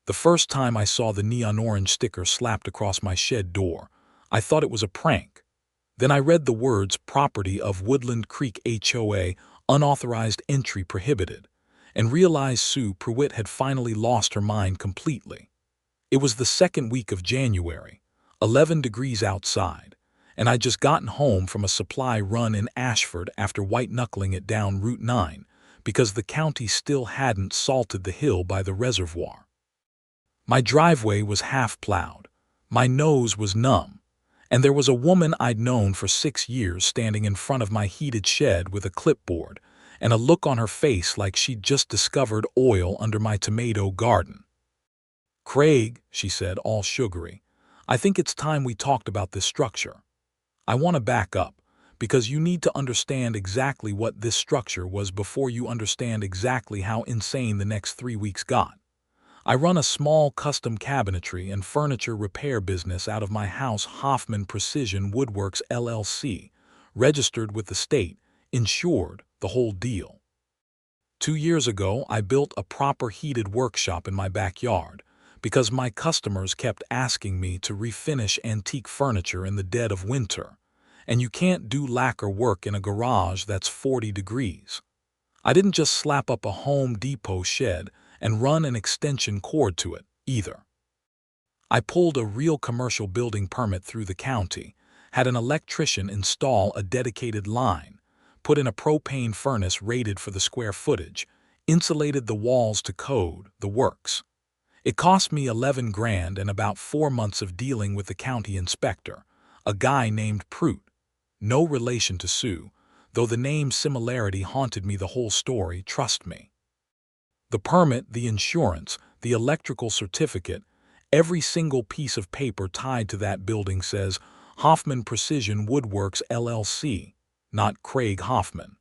The first time I saw the neon orange sticker slapped across my shed door, I thought it was a prank. Then I read the words "Property of Woodland Creek HOA, Unauthorized Entry Prohibited," and realized Sue Prewitt had finally lost her mind completely. It was the second week of January, 11 degrees outside, and I'd just gotten home from a supply run in Ashford after white-knuckling it down Route 9 because the county still hadn't salted the hill by the reservoir. My driveway was half-plowed, my nose was numb, and there was a woman I'd known for 6 years standing in front of my heated shed with a clipboard and a look on her face like she'd just discovered oil under my tomato garden. "Craig," she said, all sugary, "I think it's time we talked about this structure. I want to back up, because you need to understand exactly what this structure was before you understand exactly how insane the next 3 weeks got. I run a small custom cabinetry and furniture repair business out of my house, Hoffman Precision Woodworks LLC, registered with the state, insured, the whole deal. 2 years ago, I built a proper heated workshop in my backyard because my customers kept asking me to refinish antique furniture in the dead of winter, and you can't do lacquer work in a garage that's 40 degrees. I didn't just slap up a Home Depot shed and run an extension cord to it, either. I pulled a real commercial building permit through the county, had an electrician install a dedicated line, put in a propane furnace rated for the square footage, insulated the walls to code, the works. It cost me 11 grand and about 4 months of dealing with the county inspector, a guy named Prewitt. No relation to Sue, though the name similarity haunted me the whole story, trust me. The permit, the insurance, the electrical certificate, every single piece of paper tied to that building says Hoffman Precision Woodworks LLC, not Craig Hoffman.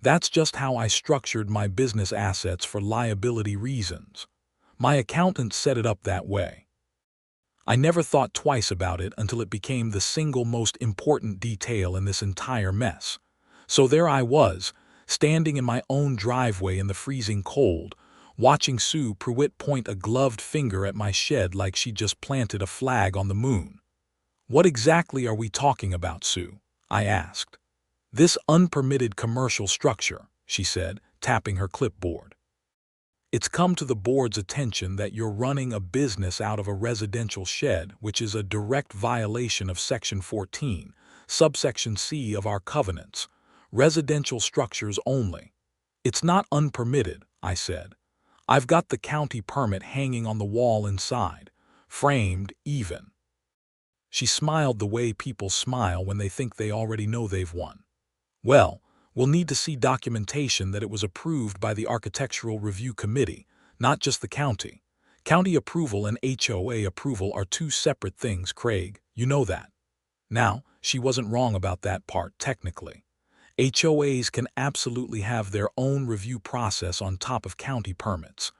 That's just how I structured my business assets for liability reasons. My accountant set it up that way. I never thought twice about it until it became the single most important detail in this entire mess. So there I was, standing in my own driveway in the freezing cold, watching Sue Prewitt point a gloved finger at my shed like she just planted a flag on the moon. "What exactly are we talking about, Sue?" I asked. "This unpermitted commercial structure," she said, tapping her clipboard. "It's come to the board's attention that you're running a business out of a residential shed, which is a direct violation of Section 14, subsection C of our covenants, residential structures only. It's not unpermitted," I said. "I've got the county permit hanging on the wall inside, framed even." She smiled the way people smile when they think they already know they've won. "Well, we'll need to see documentation that it was approved by the Architectural Review Committee, not just the county. County approval and HOA approval are 2 separate things, Craig, you know that." Now, she wasn't wrong about that part technically. HOAs can absolutely have their own review process on top of county permits.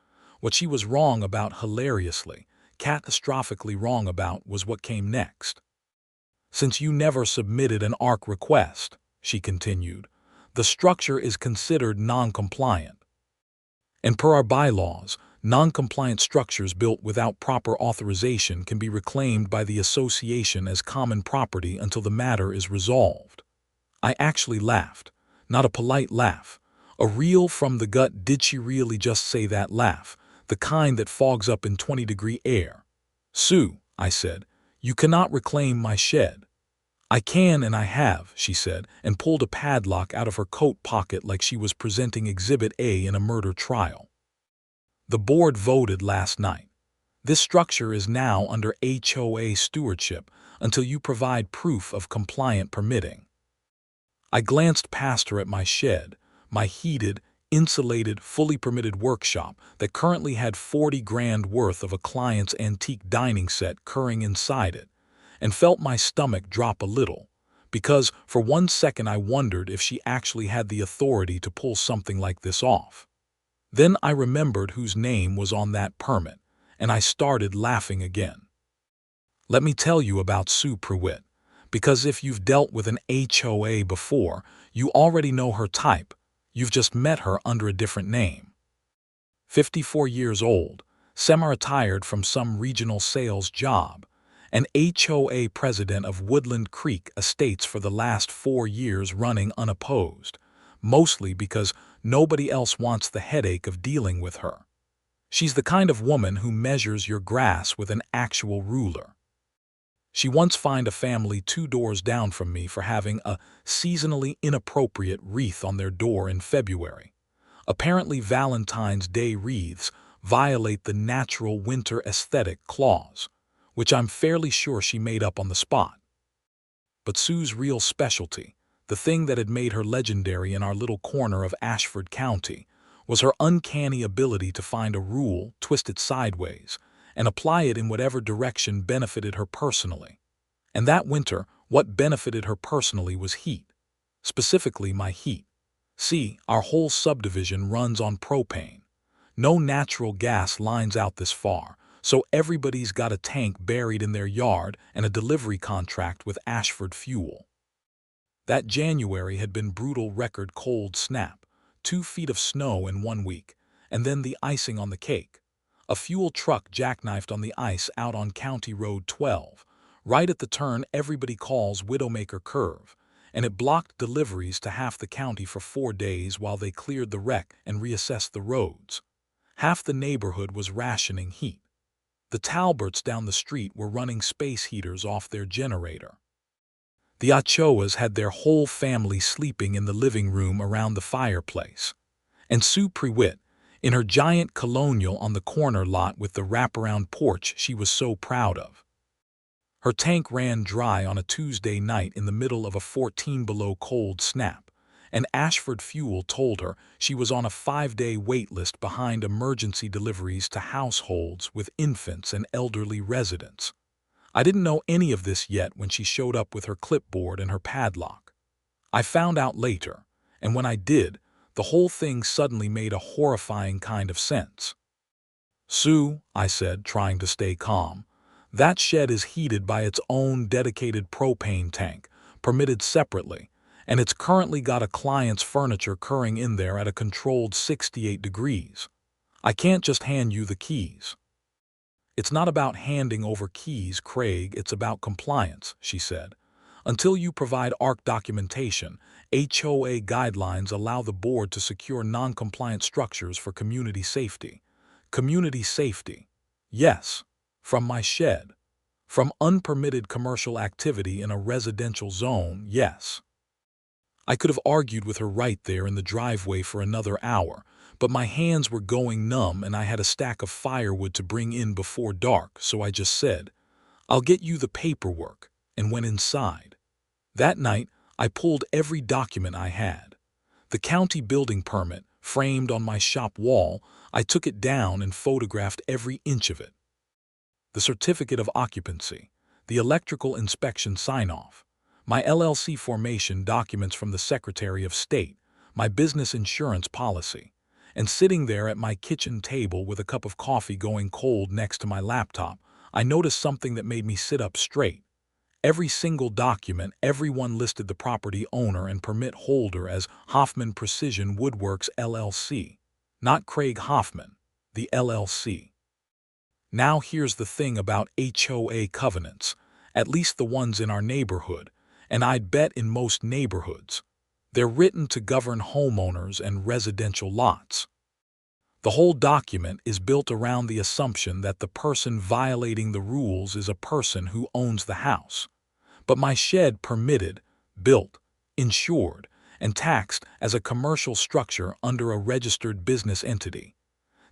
What she was wrong about, hilariously, catastrophically wrong about, was what came next. "Since you never submitted an ARC request," she continued, "the structure is considered non-compliant. And per our bylaws, non-compliant structures built without proper authorization can be reclaimed by the association as common property until the matter is resolved." I actually laughed, not a polite laugh, a real from-the-gut did she really just say that laugh, the kind that fogs up in 20-degree air. "Sue," I said, "you cannot reclaim my shed." "I can and I have," she said, and pulled a padlock out of her coat pocket like she was presenting Exhibit A in a murder trial. "The board voted last night. This structure is now under HOA stewardship until you provide proof of compliant permitting." I glanced past her at my shed, my heated, insulated, fully permitted workshop that currently had 40 grand worth of a client's antique dining set curring inside it, and felt my stomach drop a little, because for 1 second I wondered if she actually had the authority to pull something like this off. Then I remembered whose name was on that permit, and I started laughing again. Let me tell you about Sue Prewitt, because if you've dealt with an HOA before, you already know her type. You've just met her under a different name. 54 years old, semi-retired from some regional sales job, an HOA president of Woodland Creek Estates for the last 4 years running unopposed, mostly because nobody else wants the headache of dealing with her. She's the kind of woman who measures your grass with an actual ruler. She once fined a family 2 doors down from me for having a seasonally inappropriate wreath on their door in February. Apparently Valentine's Day wreaths violate the natural winter aesthetic clause, which I'm fairly sure she made up on the spot. But Sue's real specialty, the thing that had made her legendary in our little corner of Ashford County, was her uncanny ability to find a rule, twist it sideways, and apply it in whatever direction benefited her personally. And that winter, what benefited her personally was heat. Specifically, my heat. See, our whole subdivision runs on propane. No natural gas lines out this far, so everybody's got a tank buried in their yard and a delivery contract with Ashford Fuel. That January had been brutal record cold snap, 2 feet of snow in 1 week, and then the icing on the cake. A fuel truck jackknifed on the ice out on County Road 12, right at the turn everybody calls Widowmaker Curve, and it blocked deliveries to half the county for 4 days while they cleared the wreck and reassessed the roads. Half the neighborhood was rationing heat. The Talberts down the street were running space heaters off their generator. The Ochoas had their whole family sleeping in the living room around the fireplace. And Sue Prewitt, in her giant colonial on the corner lot with the wraparound porch she was so proud of. Her tank ran dry on a Tuesday night in the middle of a 14-below cold snap, and Ashford Fuel told her she was on a 5-day wait list behind emergency deliveries to households with infants and elderly residents. I didn't know any of this yet when she showed up with her clipboard and her padlock. I found out later, and when I did, the whole thing suddenly made a horrifying kind of sense. "Sue," I said, trying to stay calm, "that shed is heated by its own dedicated propane tank, permitted separately, and it's currently got a client's furniture curing in there at a controlled 68 degrees. I can't just hand you the keys." "It's not about handing over keys, Craig, it's about compliance," she said. "Until you provide ARC documentation, HOA guidelines allow the board to secure non-compliant structures for community safety." Community safety. Yes, from my shed. From unpermitted commercial activity in a residential zone, yes. I could have argued with her right there in the driveway for another hour, but my hands were going numb and I had a stack of firewood to bring in before dark, so I just said, "I'll get you the paperwork," and went inside. That night, I pulled every document I had. The county building permit, framed on my shop wall, I took it down and photographed every inch of it. The certificate of occupancy, the electrical inspection sign-off, my LLC formation documents from the Secretary of State, my business insurance policy, and sitting there at my kitchen table with a cup of coffee going cold next to my laptop, I noticed something that made me sit up straight. Every single document, everyone listed the property owner and permit holder as Hoffman Precision Woodworks LLC, not Craig Hoffman, the LLC. Now here's the thing about HOA covenants, at least the ones in our neighborhood, and I'd bet in most neighborhoods. They're written to govern homeowners and residential lots. The whole document is built around the assumption that the person violating the rules is a person who owns the house. But my shed permitted, built, insured, and taxed as a commercial structure under a registered business entity.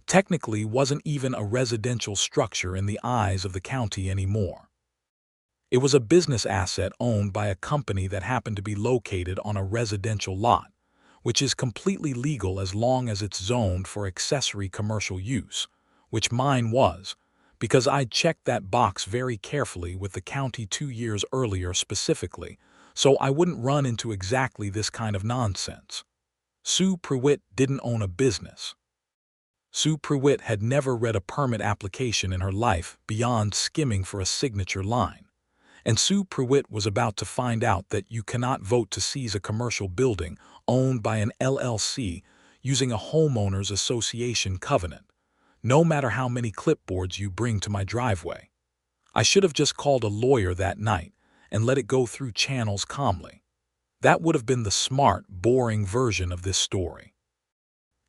Technically wasn't even a residential structure in the eyes of the county anymore. It was a business asset owned by a company that happened to be located on a residential lot, which is completely legal as long as it's zoned for accessory commercial use, which mine was, because I'd checked that box very carefully with the county 2 years earlier specifically, so I wouldn't run into exactly this kind of nonsense. Sue Prewitt didn't own a business. Sue Prewitt had never read a permit application in her life beyond skimming for a signature line. And Sue Prewitt was about to find out that you cannot vote to seize a commercial building owned by an LLC using a homeowners association covenant. no matter how many clipboards you bring to my driveway. I should have just called a lawyer that night and let it go through channels calmly. That would have been the smart, boring version of this story.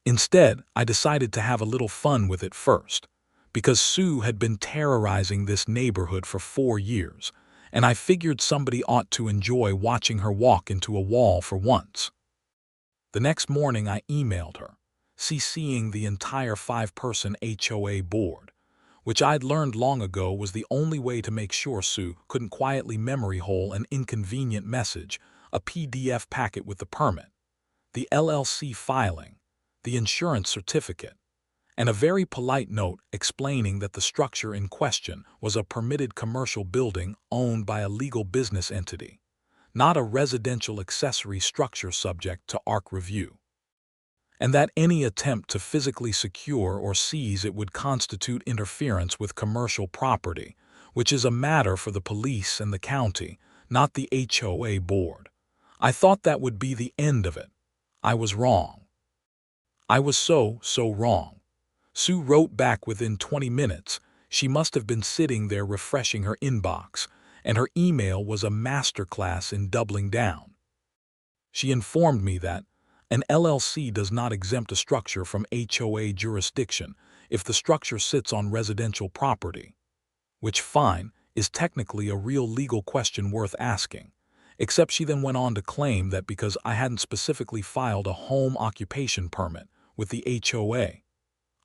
Instead, I decided to have a little fun with it first, because Sue had been terrorizing this neighborhood for 4 years, and I figured somebody ought to enjoy watching her walk into a wall for once. The next morning I emailed her, CCing the entire 5-person HOA board, which I'd learned long ago was the only way to make sure Sue couldn't quietly memory hole an inconvenient message, a PDF packet with the permit, the LLC filing, the insurance certificate, and a very polite note explaining that the structure in question was a permitted commercial building owned by a legal business entity, not a residential accessory structure subject to ARC review, and that any attempt to physically secure or seize it would constitute interference with commercial property, which is a matter for the police and the county, not the HOA board. I thought that would be the end of it. I was wrong. I was so wrong. Sue wrote back within 20 minutes. She must have been sitting there refreshing her inbox, and her email was a masterclass in doubling down. She informed me that an LLC does not exempt a structure from HOA jurisdiction if the structure sits on residential property, which, fine, is technically a real legal question worth asking, except she then went on to claim that because I hadn't specifically filed a home occupation permit with the HOA,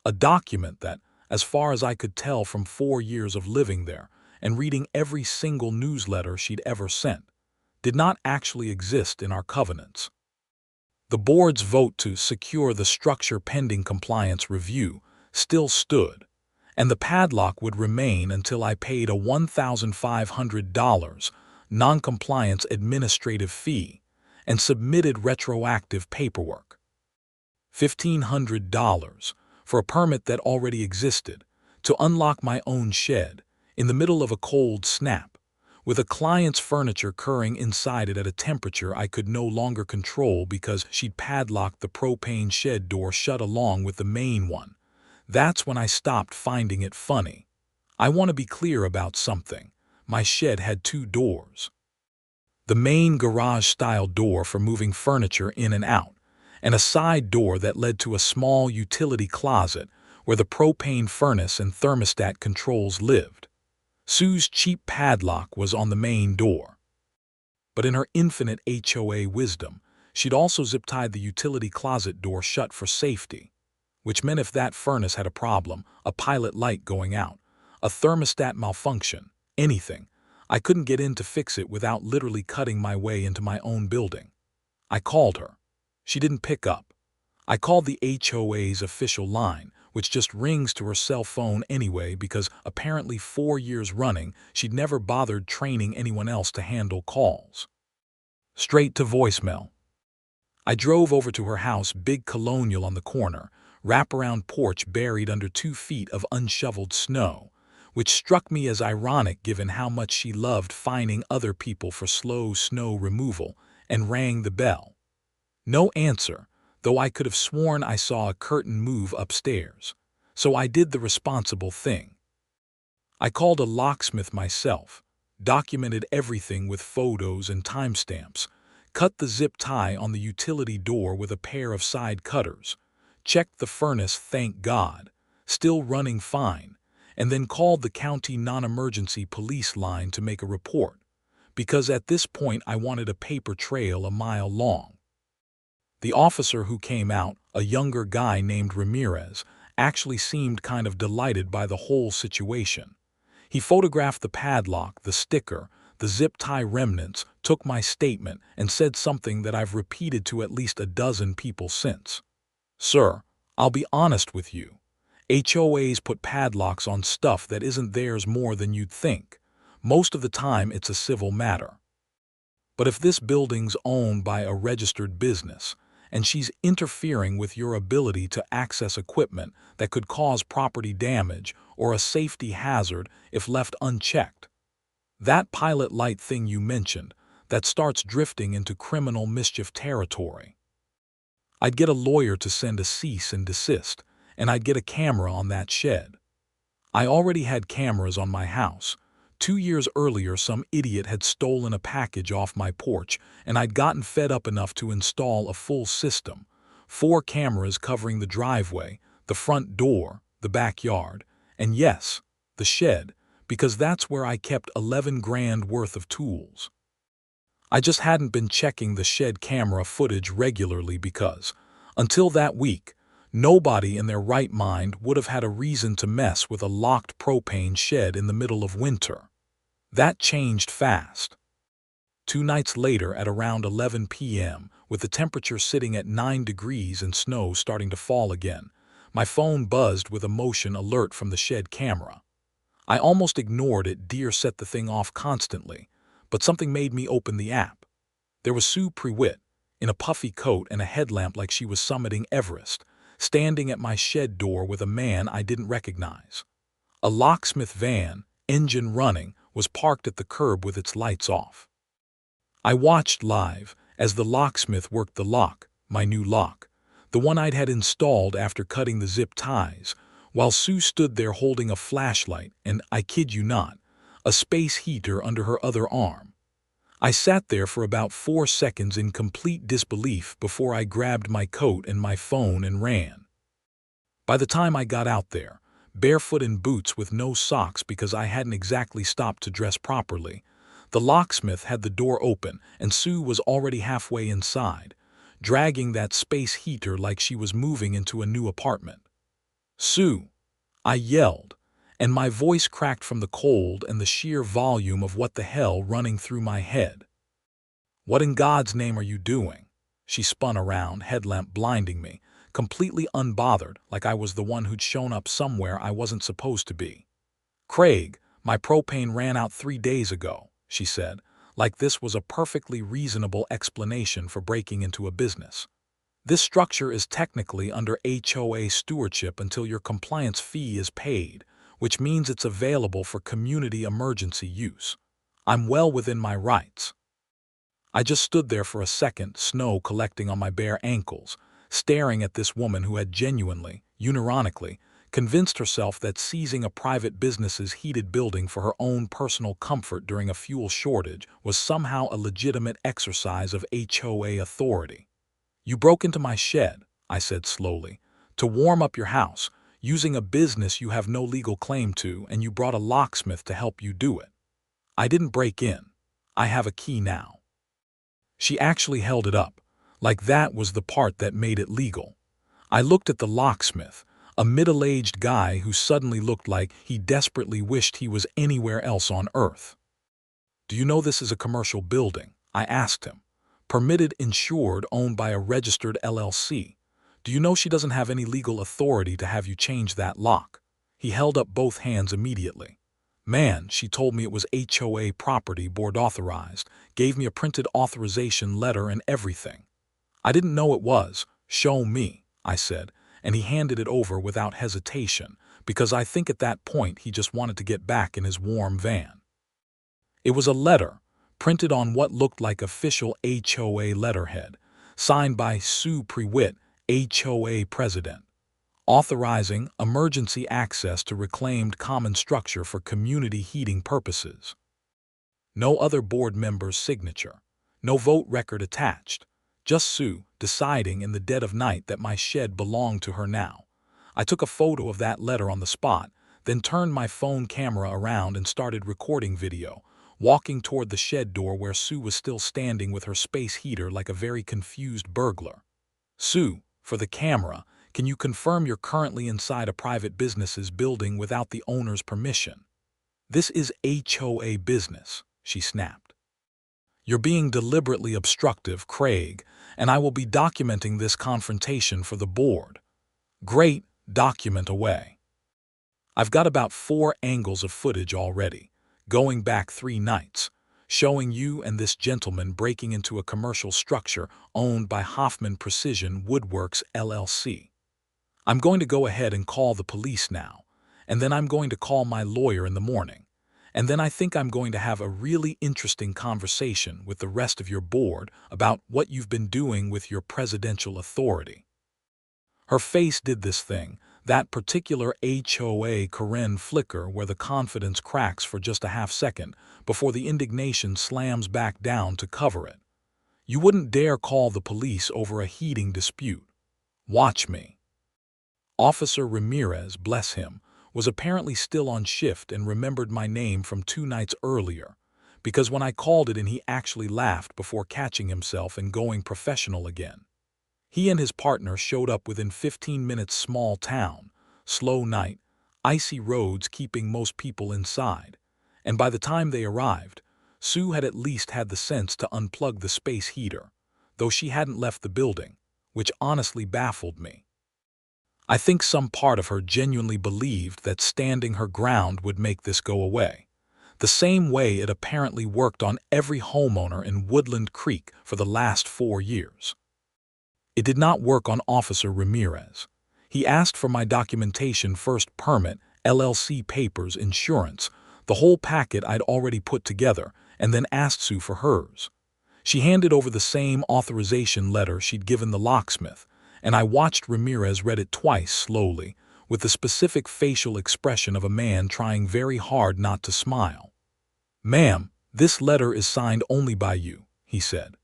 a document that, as far as I could tell from 4 years of living there and reading every single newsletter she'd ever sent, did not actually exist in our covenants. The board's vote to secure the structure pending compliance review still stood, and the padlock would remain until I paid a $1,500 non-compliance administrative fee and submitted retroactive paperwork. $1,500 for a permit that already existed to unlock my own shed in the middle of a cold snap, with a client's furniture curring inside it at a temperature I could no longer control because she'd padlocked the propane shed door shut along with the main one. That's when I stopped finding it funny. I want to be clear about something. My shed had 2 doors. The main garage-style door for moving furniture in and out, and a side door that led to a small utility closet where the propane furnace and thermostat controls lived. Sue's cheap padlock was on the main door. But in her infinite HOA wisdom, she'd also zip-tied the utility closet door shut for safety, which meant if that furnace had a problem, a pilot light going out, a thermostat malfunction, anything, I couldn't get in to fix it without literally cutting my way into my own building. I called her. She didn't pick up. I called the HOA's official line, which just rings to her cell phone anyway because apparently 4 years running she'd never bothered training anyone else to handle calls. Straight to voicemail. I drove over to her house, big colonial on the corner, wraparound porch buried under 2 feet of unshoveled snow, which struck me as ironic given how much she loved fining other people for slow snow removal, and rang the bell. No answer, though I could have sworn I saw a curtain move upstairs, so I did the responsible thing. I called a locksmith myself, documented everything with photos and timestamps, cut the zip tie on the utility door with a pair of side cutters, checked the furnace, thank God, still running fine, and then called the county non-emergency police line to make a report, because at this point I wanted a paper trail a mile long. The officer who came out, a younger guy named Ramirez, actually seemed kind of delighted by the whole situation. He photographed the padlock, the sticker, the zip tie remnants, took my statement, and said something that I've repeated to at least a dozen people since. Sir, I'll be honest with you. HOAs put padlocks on stuff that isn't theirs more than you'd think. Most of the time it's a civil matter. But if this building's owned by a registered business, and she's interfering with your ability to access equipment that could cause property damage or a safety hazard if left unchecked, that pilot light thing you mentioned, that starts drifting into criminal mischief territory. I'd get a lawyer to send a cease and desist, and I'd get a camera on that shed. I already had cameras on my house. 2 years earlier, some idiot had stolen a package off my porch, and I'd gotten fed up enough to install a full system. 4 cameras covering the driveway, the front door, the backyard, and yes, the shed, because that's where I kept 11 grand worth of tools. I just hadn't been checking the shed camera footage regularly because, until that week, nobody in their right mind would have had a reason to mess with a locked propane shed in the middle of winter. That changed fast. 2 nights later at around 11 p.m., with the temperature sitting at 9 degrees and snow starting to fall again, my phone buzzed with a motion alert from the shed camera. I almost ignored it. Deer set the thing off constantly, but something made me open the app. There was Sue Prewitt, in a puffy coat and a headlamp like she was summiting Everest, standing at my shed door with a man I didn't recognize. A locksmith van, engine running, was parked at the curb with its lights off. I watched live as the locksmith worked the lock, my new lock, the one I'd had installed after cutting the zip ties, while Sue stood there holding a flashlight and, I kid you not, a space heater under her other arm. I sat there for about 4 seconds in complete disbelief before I grabbed my coat and my phone and ran. By the time I got out there, barefoot in boots with no socks because I hadn't exactly stopped to dress properly, the locksmith had the door open and Sue was already halfway inside, dragging that space heater like she was moving into a new apartment. "Sue!" I yelled, and my voice cracked from the cold and the sheer volume of what the hell running through my head. "What in God's name are you doing?" She spun around, headlamp blinding me, completely unbothered, like I was the one who'd shown up somewhere I wasn't supposed to be. "Craig, my propane ran out 3 days ago," she said, like this was a perfectly reasonable explanation for breaking into a business. "This structure is technically under HOA stewardship until your compliance fee is paid, which means it's available for community emergency use. I'm well within my rights." I just stood there for a second, snow collecting on my bare ankles, staring at this woman who had genuinely, unironically, convinced herself that seizing a private business's heated building for her own personal comfort during a fuel shortage was somehow a legitimate exercise of HOA authority. "You broke into my shed," I said slowly, "to warm up your house, using a business you have no legal claim to, and you brought a locksmith to help you do it." "I didn't break in. I have a key now." She actually held it up, like that was the part that made it legal. I looked at the locksmith, a middle-aged guy who suddenly looked like he desperately wished he was anywhere else on Earth. "Do you know this is a commercial building?" I asked him. "Permitted, insured, owned by a registered LLC. Do you know she doesn't have any legal authority to have you change that lock?" He held up both hands immediately. "Man, she told me it was HOA property, board authorized, gave me a printed authorization letter and everything." "I didn't know it was. Show me," I said, and he handed it over without hesitation, because I think at that point he just wanted to get back in his warm van. It was a letter, printed on what looked like official HOA letterhead, signed by Sue Prewitt, HOA president, authorizing emergency access to reclaimed common structure for community heating purposes. No other board member's signature, no vote record attached, just Sue deciding in the dead of night that my shed belonged to her now. I took a photo of that letter on the spot, then turned my phone camera around and started recording video, walking toward the shed door where Sue was still standing with her space heater like a very confused burglar. "Sue, for the camera, can you confirm you're currently inside a private business's building without the owner's permission?" "This is HOA business," she snapped. "You're being deliberately obstructive, Craig, and I will be documenting this confrontation for the board." "Great, document away." I've got about 4 angles of footage already, going back 3 nights, showing you and this gentleman breaking into a commercial structure owned by Hoffman Precision Woodworks LLC. I'm going to go ahead and call the police now, and then I'm going to call my lawyer in the morning, and then I think I'm going to have a really interesting conversation with the rest of your board about what you've been doing with your presidential authority. Her face did this thing, That particular HOA Karen flicker where the confidence cracks for just a half second before the indignation slams back down to cover it. You wouldn't dare call the police over a heating dispute. Watch me. Officer Ramirez, bless him, was apparently still on shift and remembered my name from 2 nights earlier, because when I called it in he actually laughed before catching himself and going professional again. He and his partner showed up within 15 minutes. Small town, slow night, icy roads keeping most people inside, and by the time they arrived, Sue had at least had the sense to unplug the space heater, though she hadn't left the building, which honestly baffled me. I think some part of her genuinely believed that standing her ground would make this go away, the same way it apparently worked on every homeowner in Woodland Creek for the last 4 years. It did not work on Officer Ramirez. He asked for my documentation first: permit, LLC papers, insurance, the whole packet I'd already put together, and then asked Sue for hers. She handed over the same authorization letter she'd given the locksmith, and I watched Ramirez read it twice slowly, with the specific facial expression of a man trying very hard not to smile. "Ma'am, this letter is signed only by you," he said.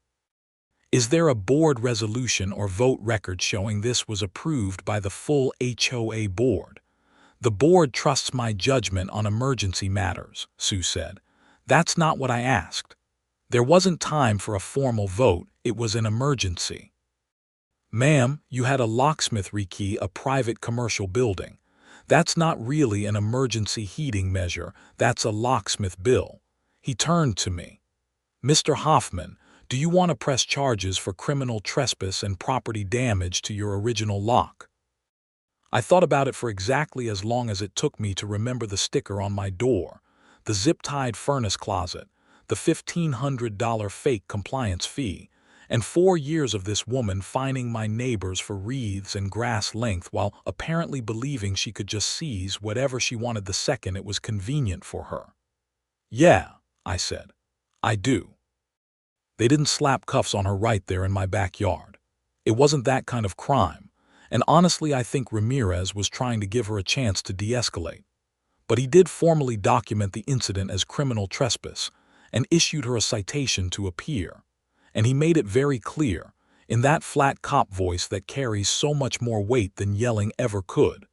"Is there a board resolution or vote record showing this was approved by the full HOA board?" "The board trusts my judgment on emergency matters," Sue said. "That's not what I asked. There wasn't time for a formal vote, it was an emergency." "Ma'am, you had a locksmith rekey a private commercial building. That's not really an emergency heating measure, that's a locksmith bill." He turned to me. "Mr. Hoffman, do you want to press charges for criminal trespass and property damage to your original lock?" I thought about it for exactly as long as it took me to remember the sticker on my door, the zip-tied furnace closet, the $1,500 fake compliance fee, and 4 years of this woman fining my neighbors for wreaths and grass length while apparently believing she could just seize whatever she wanted the second it was convenient for her. "Yeah," I said, "I do." They didn't slap cuffs on her right there in my backyard. It wasn't that kind of crime, and honestly I think Ramirez was trying to give her a chance to de-escalate. But he did formally document the incident as criminal trespass and issued her a citation to appear. And he made it very clear, in that flat cop voice that carries so much more weight than yelling ever could,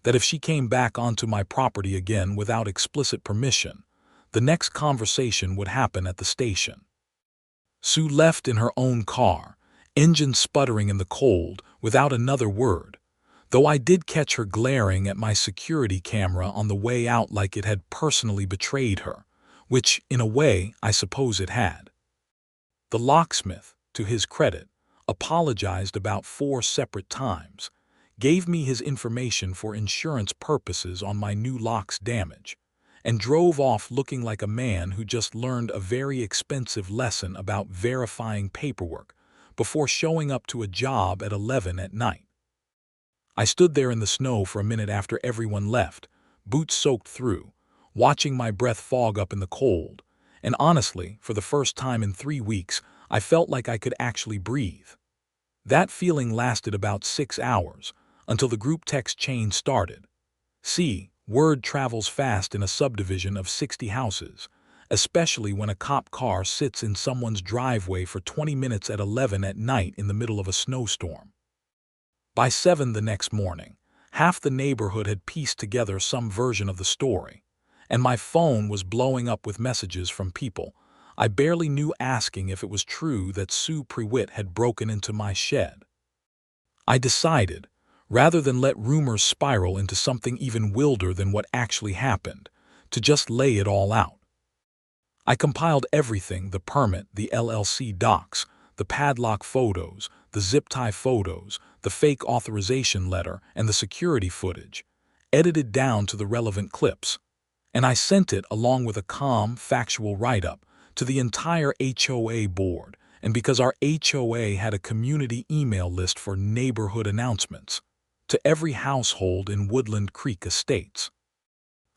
that if she came back onto my property again without explicit permission, the next conversation would happen at the station. Sue left in her own car, engine sputtering in the cold, without another word, though I did catch her glaring at my security camera on the way out like it had personally betrayed her, which, in a way, I suppose it had. The locksmith, to his credit, apologized about 4 separate times, gave me his information for insurance purposes on my new lock's damage, and drove off looking like a man who just learned a very expensive lesson about verifying paperwork before showing up to a job at 11 at night. I stood there in the snow for a minute after everyone left, boots soaked through, watching my breath fog up in the cold, and honestly, for the first time in 3 weeks, I felt like I could actually breathe. That feeling lasted about 6 hours, until the group text chain started. See, word travels fast in a subdivision of 60 houses, especially when a cop car sits in someone's driveway for 20 minutes at 11 at night in the middle of a snowstorm. By 7 the next morning, half the neighborhood had pieced together some version of the story, and my phone was blowing up with messages from people I barely knew asking if it was true that Sue Prewitt had broken into my shed. I decided, rather than let rumors spiral into something even wilder than what actually happened, to just lay it all out. I compiled everything: the permit, the LLC docs, the padlock photos, the zip tie photos, the fake authorization letter, and the security footage, edited down to the relevant clips, and I sent it along with a calm, factual write-up to the entire HOA board, and because our HOA had a community email list for neighborhood announcements, to every household in Woodland Creek Estates.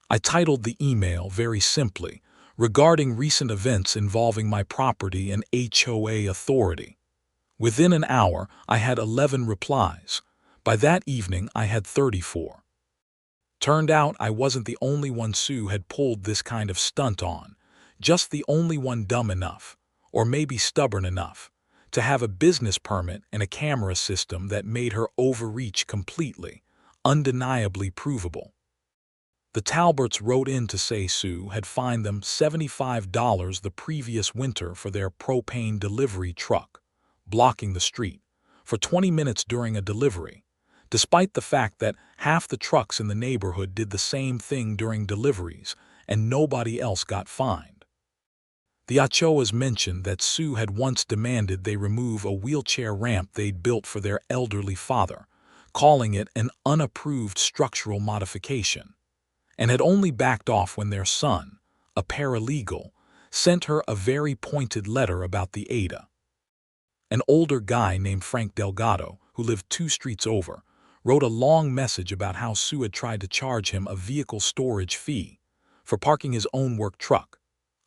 I titled the email very simply, "Regarding recent events involving my property and HOA authority." Within an hour, I had 11 replies, By that evening, I had 34. Turned out I wasn't the only one Sue had pulled this kind of stunt on, just the only one dumb enough, or maybe stubborn enough, to have a business permit and a camera system that made her overreach completely, undeniably provable. The Talberts wrote in to say Sue had fined them $75 the previous winter for their propane delivery truck, blocking the street, for 20 minutes during a delivery, despite the fact that half the trucks in the neighborhood did the same thing during deliveries and nobody else got fined. The HOAs mentioned that Sue had once demanded they remove a wheelchair ramp they'd built for their elderly father, calling it an unapproved structural modification, and had only backed off when their son, a paralegal, sent her a very pointed letter about the ADA. An older guy named Frank Delgado, who lived 2 streets over, wrote a long message about how Sue had tried to charge him a vehicle storage fee for parking his own work truck,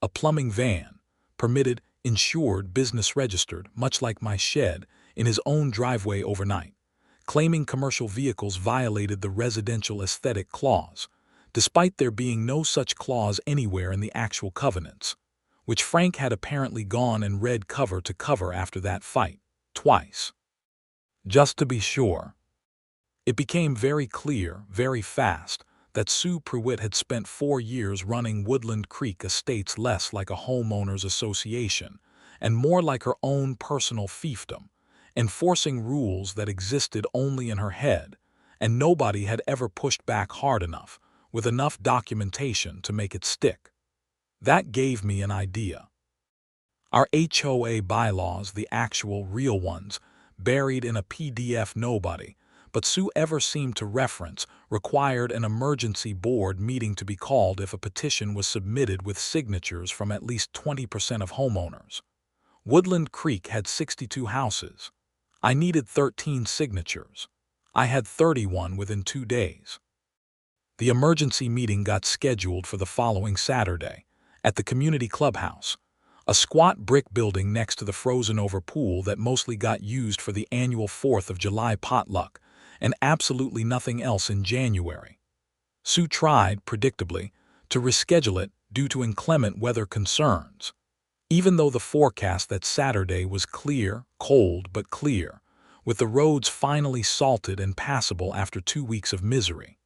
a plumbing van, permitted, insured, business registered, much like my shed, in his own driveway overnight, claiming commercial vehicles violated the residential aesthetic clause, despite there being no such clause anywhere in the actual covenants, which Frank had apparently gone and read cover to cover after that fight, twice. Just to be sure. It became very clear, very fast, that Sue Prewitt had spent 4 years running Woodland Creek Estates less like a homeowners association and more like her own personal fiefdom, enforcing rules that existed only in her head, and nobody had ever pushed back hard enough, with enough documentation to make it stick. That gave me an idea. Our HOA bylaws, the actual real ones, buried in a PDF nobody, but Sue ever seemed to reference, required an emergency board meeting to be called if a petition was submitted with signatures from at least 20% of homeowners. Woodland Creek had 62 houses. I needed 13 signatures. I had 31 within 2 days. The emergency meeting got scheduled for the following Saturday at the community clubhouse, a squat brick building next to the frozen-over pool that mostly got used for the annual 4th of July potluck and absolutely nothing else in January. Sue tried, predictably, to reschedule it due to inclement weather concerns, even though the forecast that Saturday was clear, cold but clear, with the roads finally salted and passable after 2 weeks of misery.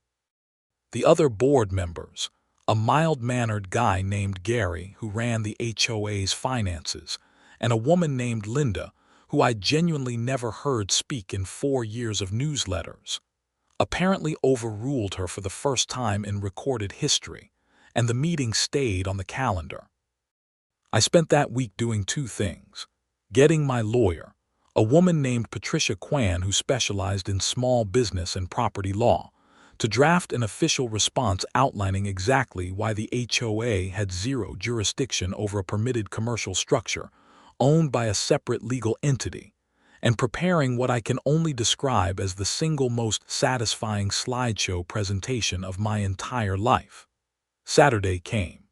The other board members, a mild-mannered guy named Gary who ran the HOA's finances, and a woman named Linda, who I genuinely never heard speak in 4 years of newsletters, apparently overruled her for the first time in recorded history, and the meeting stayed on the calendar. I spent that week doing 2 things: getting my lawyer, a woman named Patricia Kwan who specialized in small business and property law, to draft an official response outlining exactly why the HOA had 0 jurisdiction over a permitted commercial structure owned by a separate legal entity, and preparing what I can only describe as the single most satisfying slideshow presentation of my entire life. Saturday came.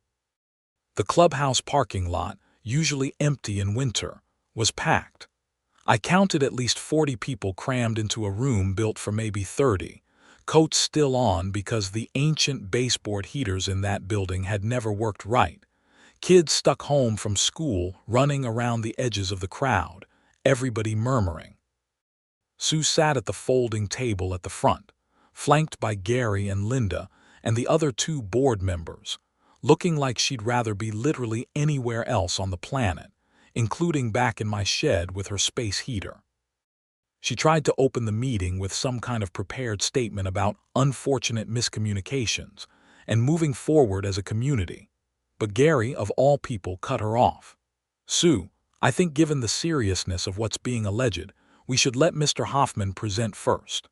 The clubhouse parking lot, usually empty in winter, was packed. I counted at least 40 people crammed into a room built for maybe 30, coats still on because the ancient baseboard heaters in that building had never worked right, kids stuck home from school running around the edges of the crowd, everybody murmuring. Sue sat at the folding table at the front, flanked by Gary and Linda and the other 2 board members, looking like she'd rather be literally anywhere else on the planet, including back in my shed with her space heater. She tried to open the meeting with some kind of prepared statement about unfortunate miscommunications and moving forward as a community, but Gary, of all people, cut her off. "Sue, I think given the seriousness of what's being alleged, we should let Mr. Hoffman present first."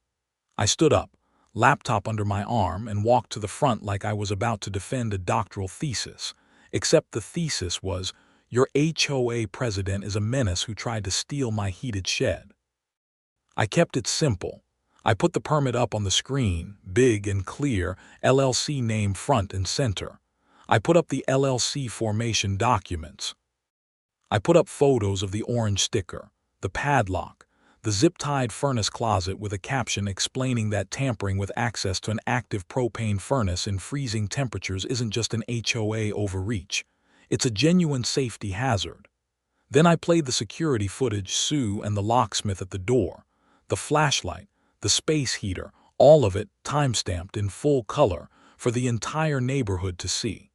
I stood up, laptop under my arm, and walked to the front like I was about to defend a doctoral thesis, except the thesis was, "Your HOA president is a menace who tried to steal my heated shed." I kept it simple. I put the permit up on the screen, big and clear, LLC name front and center. I put up the LLC formation documents. I put up photos of the orange sticker, the padlock, The zip-tied furnace closet with a caption explaining that tampering with access to an active propane furnace in freezing temperatures isn't just an HOA overreach. It's a genuine safety hazard. Then I played the security footage, Sue and the locksmith at the door, the flashlight, the space heater, all of it time-stamped in full color for the entire neighborhood to see.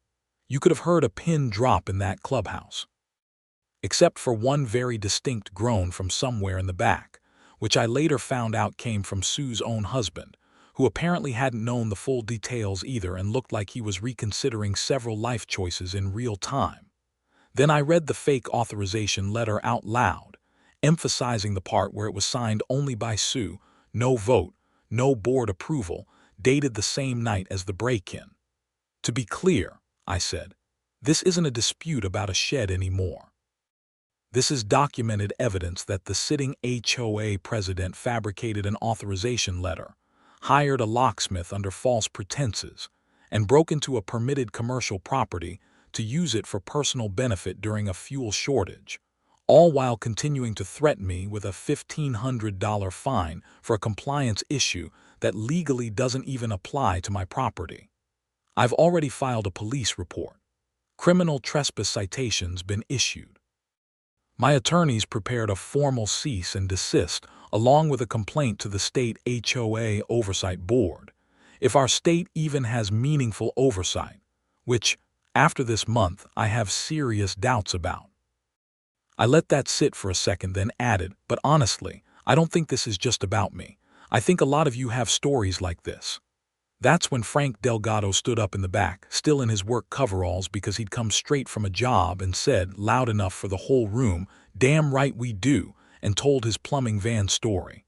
You could have heard a pin drop in that clubhouse. Except for one very distinct groan from somewhere in the back, which I later found out came from Sue's own husband, who apparently hadn't known the full details either and looked like he was reconsidering several life choices in real time. Then I read the fake authorization letter out loud, emphasizing the part where it was signed only by Sue, no vote, no board approval, dated the same night as the break-in. To be clear, I said, this isn't a dispute about a shed anymore. This is documented evidence that the sitting HOA president fabricated an authorization letter, hired a locksmith under false pretenses, and broke into a permitted commercial property to use it for personal benefit during a fuel shortage, all while continuing to threaten me with a $1,500 fine for a compliance issue that legally doesn't even apply to my property. I've already filed a police report. Criminal trespass citation's been issued. My attorneys prepared a formal cease and desist along with a complaint to the state HOA Oversight Board, if our state even has meaningful oversight, which, after this month, I have serious doubts about. I let that sit for a second, then added, but honestly, I don't think this is just about me. I think a lot of you have stories like this. That's when Frank Delgado stood up in the back, still in his work coveralls because he'd come straight from a job, and said, loud enough for the whole room, "Damn right we do," and told his plumbing van story.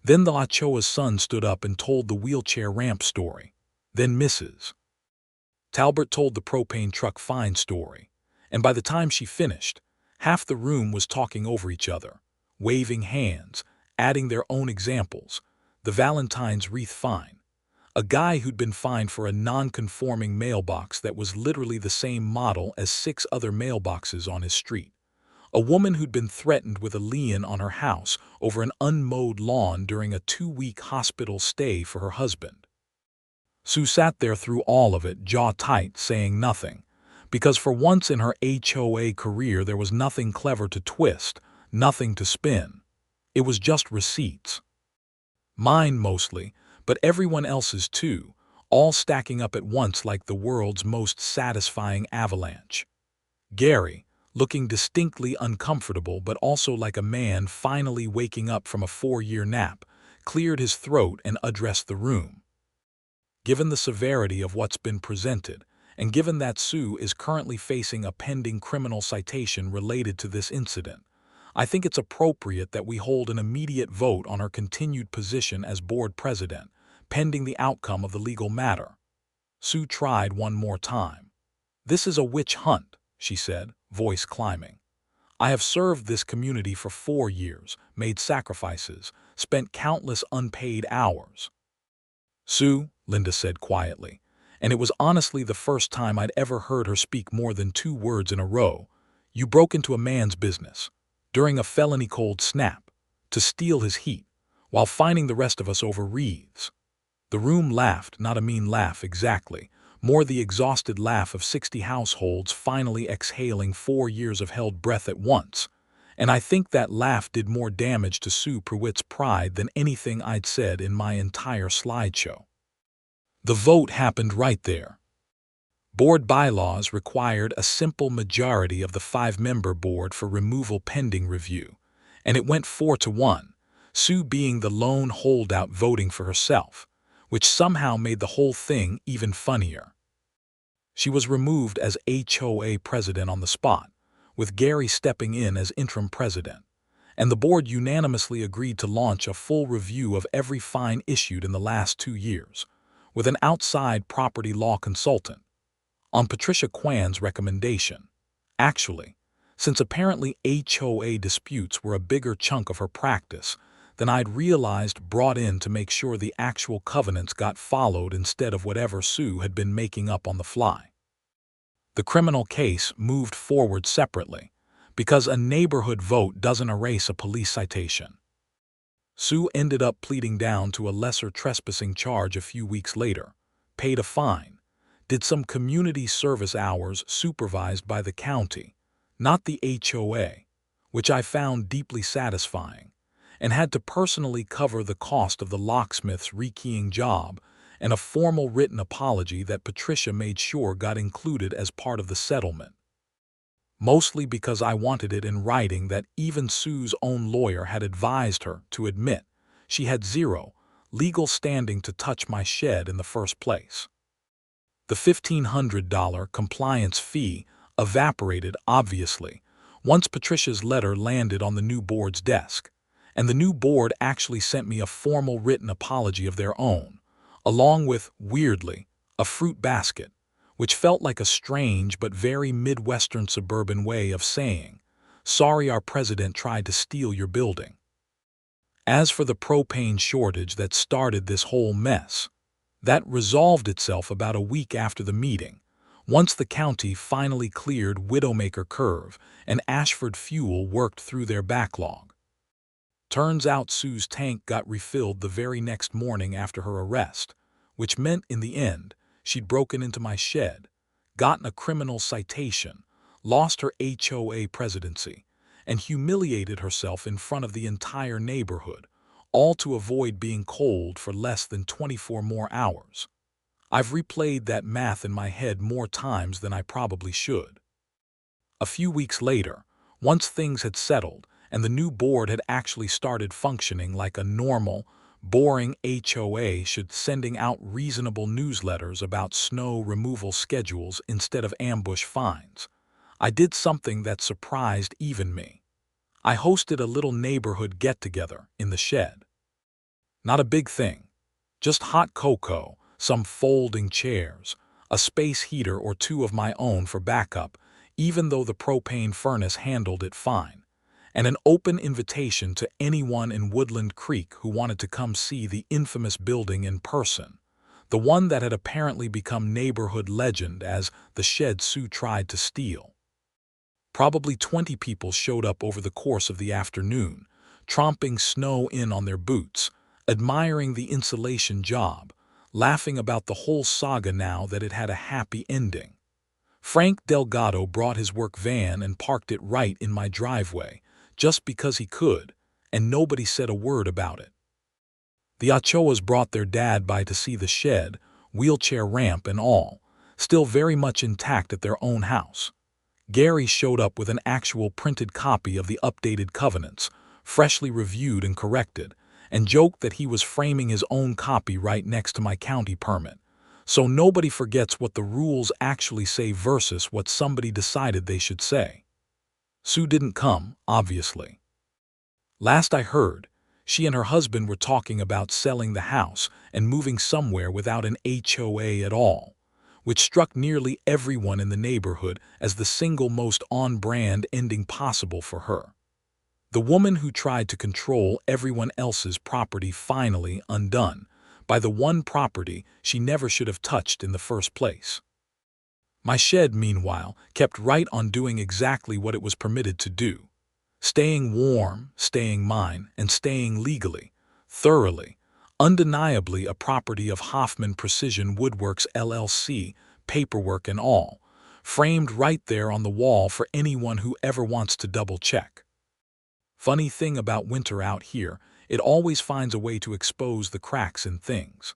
Then the Ochoa's son stood up and told the wheelchair ramp story. Then Mrs. Talbert told the propane truck fine story. And by the time she finished, half the room was talking over each other, waving hands, adding their own examples. The Valentine's wreath fine. A guy who'd been fined for a non-conforming mailbox that was literally the same model as 6 other mailboxes on his street. A woman who'd been threatened with a lien on her house over an unmowed lawn during a 2-week hospital stay for her husband. Sue sat there through all of it, jaw tight, saying nothing, because for once in her HOA career there was nothing clever to twist, nothing to spin. It was just receipts. Mine mostly, but everyone else's too, all stacking up at once like the world's most satisfying avalanche. Gary, looking distinctly uncomfortable but also like a man finally waking up from a 4-year nap, cleared his throat and addressed the room. Given the severity of what's been presented, and given that Sue is currently facing a pending criminal citation related to this incident, I think it's appropriate that we hold an immediate vote on her continued position as board president, pending the outcome of the legal matter. Sue tried one more time. "This is a witch hunt," she said, voice climbing. "I have served this community for 4 years, made sacrifices, spent countless unpaid hours." "Sue," Linda said quietly, and it was honestly the first time I'd ever heard her speak more than 2 words in a row, "you broke into a man's business, during a felony cold snap, to steal his heat, while fining the rest of us over wreaths." The room laughed, not a mean laugh exactly, more the exhausted laugh of 60 households finally exhaling 4 years of held breath at once, and I think that laugh did more damage to Sue Prewitt's pride than anything I'd said in my entire slideshow. The vote happened right there. Board bylaws required a simple majority of the 5-member board for removal pending review, and it went 4-1, Sue being the lone holdout voting for herself, which somehow made the whole thing even funnier. She was removed as HOA president on the spot, with Gary stepping in as interim president, and the board unanimously agreed to launch a full review of every fine issued in the last 2 years, with an outside property law consultant, on Patricia Quann's recommendation. Actually, since apparently HOA disputes were a bigger chunk of her practice than I'd realized, brought in to make sure the actual covenants got followed instead of whatever Sue had been making up on the fly. The criminal case moved forward separately, because a neighborhood vote doesn't erase a police citation. Sue ended up pleading down to a lesser trespassing charge a few weeks later, paid a fine, did some community service hours supervised by the county, not the HOA, which I found deeply satisfying, and had to personally cover the cost of the locksmith's rekeying job and a formal written apology that Patricia made sure got included as part of the settlement. Mostly because I wanted it in writing that even Sue's own lawyer had advised her to admit she had zero legal standing to touch my shed in the first place. The $1,500 compliance fee evaporated, obviously, once Patricia's letter landed on the new board's desk, and the new board actually sent me a formal written apology of their own, along with, weirdly, a fruit basket, which felt like a strange but very Midwestern suburban way of saying, "Sorry our president tried to steal your building." As for the propane shortage that started this whole mess, that resolved itself about a week after the meeting, once the county finally cleared Widowmaker Curve and Ashford Fuel worked through their backlog. Turns out Sue's tank got refilled the very next morning after her arrest, which meant in the end she'd broken into my shed, gotten a criminal citation, lost her HOA presidency, and humiliated herself in front of the entire neighborhood, all to avoid being cold for less than 24 more hours. I've replayed that math in my head more times than I probably should. A few weeks later, once things had settled and the new board had actually started functioning like a normal, boring HOA should, sending out reasonable newsletters about snow removal schedules instead of ambush fines, I did something that surprised even me. I hosted a little neighborhood get-together in the shed. Not a big thing, just hot cocoa, some folding chairs, a space heater or two of my own for backup, even though the propane furnace handled it fine, and an open invitation to anyone in Woodland Creek who wanted to come see the infamous building in person, the one that had apparently become neighborhood legend as the shed Sue tried to steal. Probably 20 people showed up over the course of the afternoon, tromping snow in on their boots, admiring the insulation job, laughing about the whole saga now that it had a happy ending. Frank Delgado brought his work van and parked it right in my driveway, just because he could, and nobody said a word about it. The Ochoas brought their dad by to see the shed, wheelchair ramp and all, still very much intact at their own house. Gary showed up with an actual printed copy of the updated covenants, freshly reviewed and corrected, and joked that he was framing his own copy right next to my county permit, so nobody forgets what the rules actually say versus what somebody decided they should say. Sue didn't come, obviously. Last I heard, she and her husband were talking about selling the house and moving somewhere without an HOA at all, which struck nearly everyone in the neighborhood as the single most on-brand ending possible for her. The woman who tried to control everyone else's property finally undone by the one property she never should have touched in the first place. My shed, meanwhile, kept right on doing exactly what it was permitted to do, staying warm, staying mine, and staying legally, thoroughly, undeniably a property of Hoffman Precision Woodworks LLC, paperwork and all, framed right there on the wall for anyone who ever wants to double-check. Funny thing about winter out here, it always finds a way to expose the cracks in things.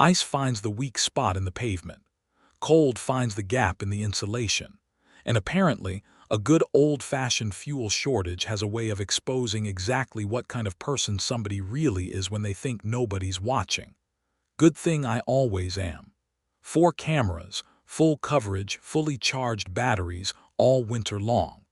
Ice finds the weak spot in the pavement. Cold finds the gap in the insulation. And apparently, a good old-fashioned fuel shortage has a way of exposing exactly what kind of person somebody really is when they think nobody's watching. Good thing I always am. 4 cameras, full coverage, fully charged batteries, all winter long.